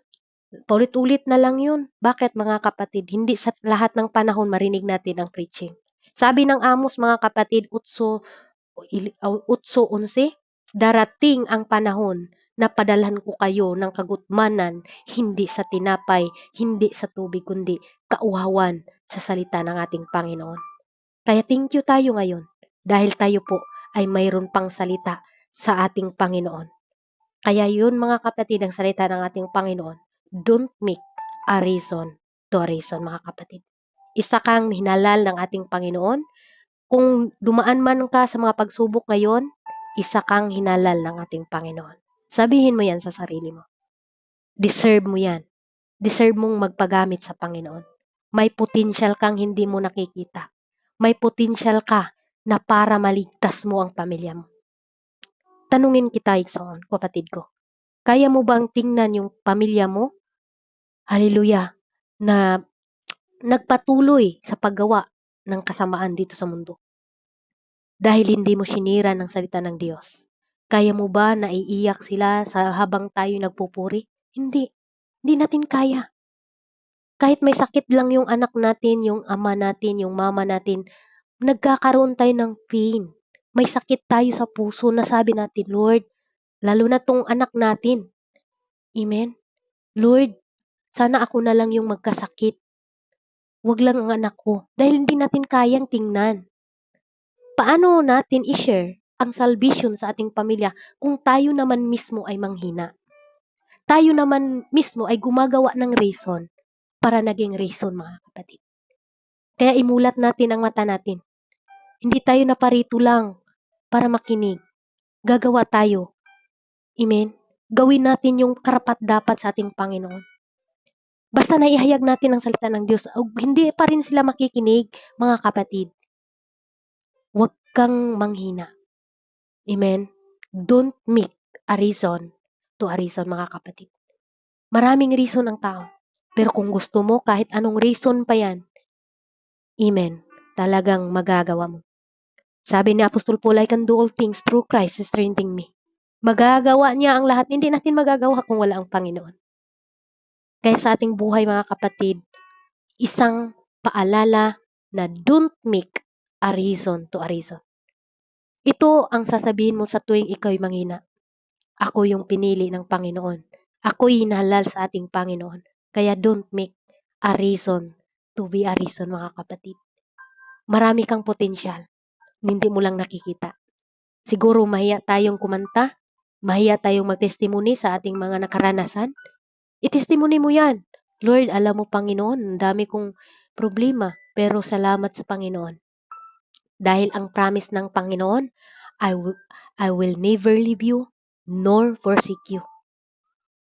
Speaker 1: Paulit-ulit na lang yun. Bakit mga kapatid? Hindi sa lahat ng panahon marinig natin ang preaching. Sabi ng Amos mga kapatid, 8:11, darating ang panahon na padalhan ko kayo ng kagutmanan, hindi sa tinapay, hindi sa tubig, kundi kauhawan sa salita ng ating Panginoon. Kaya thank you tayo ngayon dahil tayo po ay mayroon pang salita sa ating Panginoon. Kaya yun mga kapatid ang salita ng ating Panginoon. Don't make a reason to a reason mga kapatid. Isa kang hinalal ng ating Panginoon. Kung dumaan man ka sa mga pagsubok ngayon, isa kang hinalal ng ating Panginoon. Sabihin mo yan sa sarili mo. Deserve mo yan. Deserve mong magpagamit sa Panginoon. May potential kang hindi mo nakikita. May potential ka na para maligtas mo ang pamilya mo. Tanungin kita, Ikson, kapatid ko. Kaya mo bang tingnan yung pamilya mo? Hallelujah. Na nagpatuloy sa paggawa ng kasamaan dito sa mundo. Dahil hindi mo sinira ng salita ng Diyos. Kaya mo ba naiiyak sila habang tayo nagpupuri? Hindi. Hindi natin kaya. Kahit may sakit lang yung anak natin, yung ama natin, yung mama natin, nagkakaroon tayo ng pain. May sakit tayo sa puso na sabi natin, Lord, lalo na tong anak natin. Amen? Lord, sana ako na lang yung magkasakit. Wag lang ang anak ko. Dahil hindi natin kayang tingnan. Paano natin i-share ang salvation sa ating pamilya kung tayo naman mismo ay manghina? Tayo naman mismo ay gumagawa ng reason para naging reason, mga kapatid. Kaya imulat natin ang mata natin. Hindi tayo naparito lang para makinig. Gagawa tayo. Amen? Gawin natin yung karapat-dapat sa ating Panginoon. Basta naihayag natin ang salita ng Diyos, hindi pa rin sila makikinig, mga kapatid. Huwag kang manghina. Amen? Don't make a reason to a reason, mga kapatid. Maraming reason ang tao. Pero kung gusto mo, kahit anong reason pa yan, amen, talagang magagawa mo. Sabi ni Apostol Paul, I can do all things through Christ who strengthens me. Magagawa niya ang lahat. Hindi natin magagawa kung wala ang Panginoon. Kaya sa ating buhay, mga kapatid, isang paalala na don't make a reason to a reason. Ito ang sasabihin mo sa tuwing ikaw'y manghina. Ako yung pinili ng Panginoon. Ako'y hinalal sa ating Panginoon. Kaya don't make a reason to be a reason, mga kapatid. Marami kang potensyal. Hindi mo lang nakikita. Siguro mahiya tayong kumanta, mahiya tayong magtestimony sa ating mga nakaranasan. I-testimony mo yan. Lord, alam mo Panginoon, ang dami kong problema, pero salamat sa Panginoon. Dahil ang promise ng Panginoon, I will never leave you nor forsake you.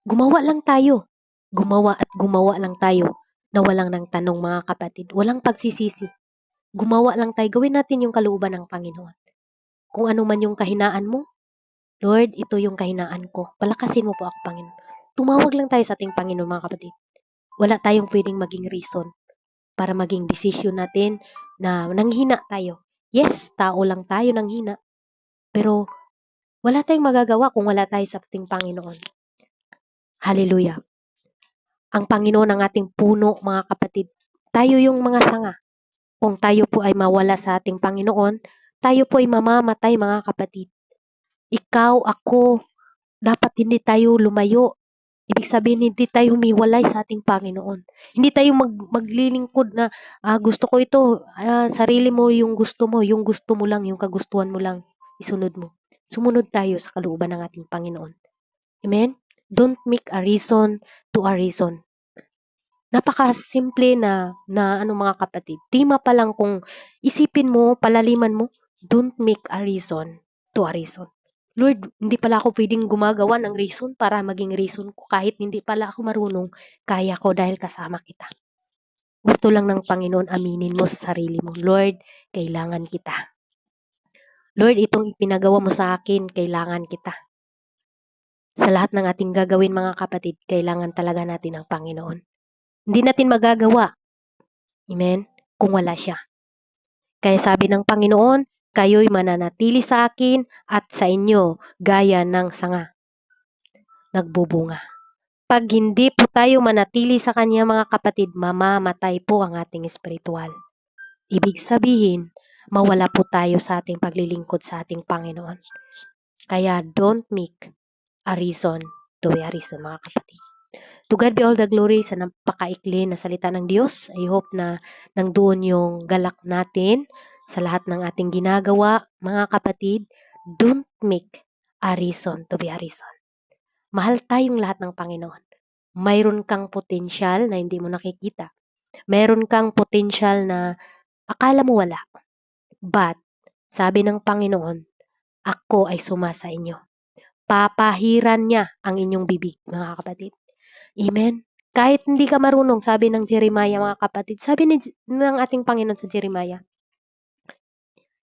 Speaker 1: Gumawa lang tayo. Gumawa at gumawa lang tayo na walang nang tanong, mga kapatid. Walang pagsisisi. Gumawa lang tayo. Gawin natin yung kalooban ng Panginoon. Kung ano man yung kahinaan mo, Lord, ito yung kahinaan ko. Palakasin mo po ako, Panginoon. Tumawag lang tayo sa ating Panginoon, mga kapatid. Wala tayong pwedeng maging reason para maging decision natin na nanghina tayo. Yes, tao lang tayo nanghina. Pero wala tayong magagawa kung wala tayo sa ating Panginoon. Hallelujah. Ang Panginoon ang ating puno, mga kapatid. Tayo yung mga sanga. Kung tayo po ay mawala sa ating Panginoon, tayo po ay mamamatay, mga kapatid. Ikaw, ako, dapat hindi tayo lumayo. Ibig sabihin, hindi tayo humiwalay sa ating Panginoon. Hindi tayo maglilingkod na gusto ko ito, sarili mo yung gusto mo lang, yung kagustuhan mo lang, isunod mo. Sumunod tayo sa kalooban ng ating Panginoon. Amen? Don't make a reason to a reason. Napaka-simple na mga kapatid. Tima pa lang kung isipin mo, palaliman mo, don't make a reason to a reason. Lord, hindi pala ako pwedeng gumagawa ng reason para maging reason ko kahit hindi pala ako marunong, kaya ko dahil kasama kita. Gusto lang ng Panginoon aminin mo sa sarili mo, Lord, kailangan kita. Lord, itong ipinagawa mo sa akin, kailangan kita. Sa lahat ng ating gagawin mga kapatid, kailangan talaga natin ang Panginoon. Hindi natin magagawa, amen, kung wala siya. Kaya sabi ng Panginoon, kayo'y mananatili sa akin at sa inyo gaya ng sanga nagbubunga. Pag hindi po tayo manatili sa Kanya mga kapatid, mamamatay po ang ating espiritual. Ibig sabihin, mawala po tayo sa ating paglilingkod sa ating Panginoon. Kaya don't make a reason to be a reason mga kapatid. To God be all the glory sa napakaikli na salita ng Diyos. I hope na nangdoon yung galak natin sa lahat ng ating ginagawa. Mga kapatid, don't make a reason to be a reason. Mahal tayong lahat ng Panginoon. Mayroon kang potensyal na hindi mo nakikita. Mayroon kang potensyal na akala mo wala. But, sabi ng Panginoon, ako ay sumasa inyo. Papahiran niya ang inyong bibig, mga kapatid. Amen? Kahit hindi ka marunong, sabi ng Jeremiah, mga kapatid, sabi ng ating Panginoon sa Jeremiah,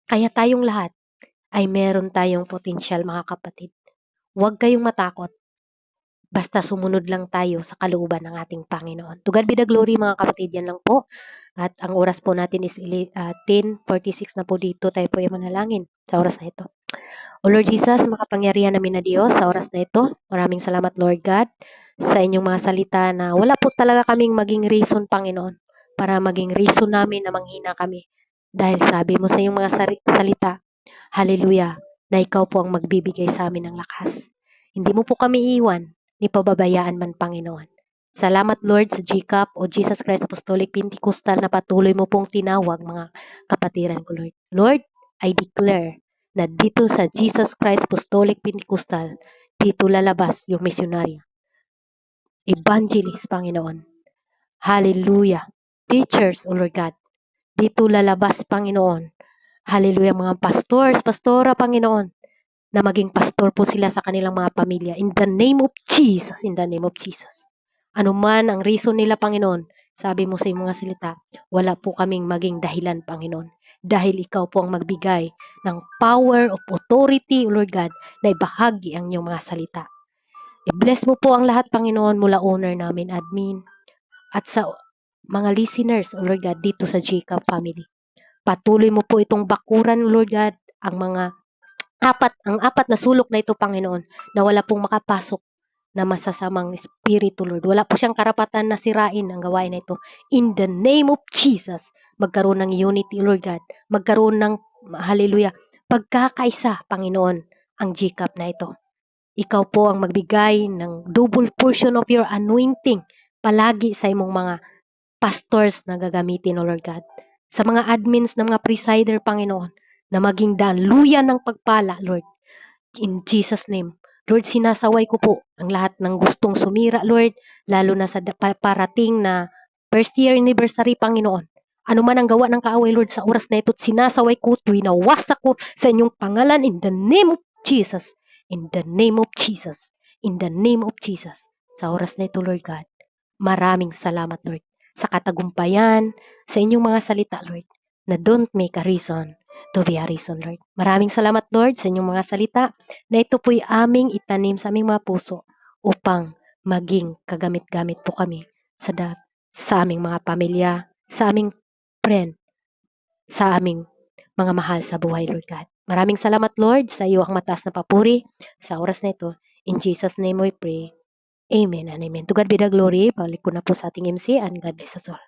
Speaker 1: kaya tayong lahat ay meron tayong potensyal, mga kapatid. Huwag kayong matakot. Basta sumunod lang tayo sa kalooban ng ating Panginoon. To God be the glory mga kapatid, yan lang po. At ang oras po natin is 10:46 na po dito. Tayo po ay manalangin sa oras na ito. O Lord Jesus, makapangyarihan namin na Diyos sa oras na ito. Maraming salamat Lord God sa inyong mga salita na wala po talaga kaming maging reason Panginoon para maging reason namin na manghina kami. Dahil sabi mo sa iyong mga salita, hallelujah, na ikaw po ang magbibigay sa amin ng lakas. Hindi mo po kami iwan, ni pababayaan man Panginoon. Salamat Lord sa GCAP o Jesus Christ Apostolic Pentecostal na patuloy mo pong tinawag mga kapatiran ko Lord. Lord, I declare na dito sa Jesus Christ Apostolic Pentecostal, dito lalabas yung misyonarya. Evangelist, Panginoon. Hallelujah. Teachers, O Lord God. Dito lalabas, Panginoon. Hallelujah, mga pastors, pastora, Panginoon. Na maging pastor po sila sa kanilang mga pamilya. In the name of Jesus, in the name of Jesus. Ano man ang reason nila, Panginoon, sabi mo sa iyong mga salita, wala po kaming maging dahilan, Panginoon. Dahil ikaw po ang magbigay ng power of authority, Lord God, na ibahagi ang iyong mga salita. I-bless mo po ang lahat, Panginoon, mula owner namin, admin, at sa mga listeners, Lord God, dito sa GCAP family. Patuloy mo po itong bakuran, Lord God, ang apat na sulok na ito, Panginoon, na wala pong makapasok na masasamang espiritu, Lord. Wala po siyang karapatan na sirain ang gawain na ito. In the name of Jesus, magkaroon ng unity, Lord God. Magkaroon ng, hallelujah, pagkakaisa, Panginoon, ang GCAP na ito. Ikaw po ang magbigay ng double portion of your anointing palagi sa imong mga pastors na gagamitin, O Lord God. Sa mga admins ng mga presider, Panginoon, na maging daluyan ng pagpala, Lord. In Jesus' name. Lord, sinasaway ko po ang lahat ng gustong sumira, Lord, lalo na sa parating na first year anniversary, Panginoon. Ano man ang gawa ng kaaway, Lord, sa oras na ito, sinasaway ko, winawasak ko sa inyong pangalan in the name of Jesus. In the name of Jesus. In the name of Jesus. Sa oras na ito, Lord God, maraming salamat, Lord, sa katagumpayan, sa inyong mga salita, Lord, na don't make a reason to be a reason, Lord. Maraming salamat, Lord, sa inyong mga salita na ito po'y aming itanim sa aming mga puso upang maging kagamit-gamit po kami sa aming mga pamilya, sa aming friend, sa aming mga mahal sa buhay, Lord God. Maraming salamat, Lord, sa iyo ang mataas na papuri sa oras na ito. In Jesus' name we pray. Amen and amen. To God be the glory. Balik ko na po sa ating MC and God bless us all.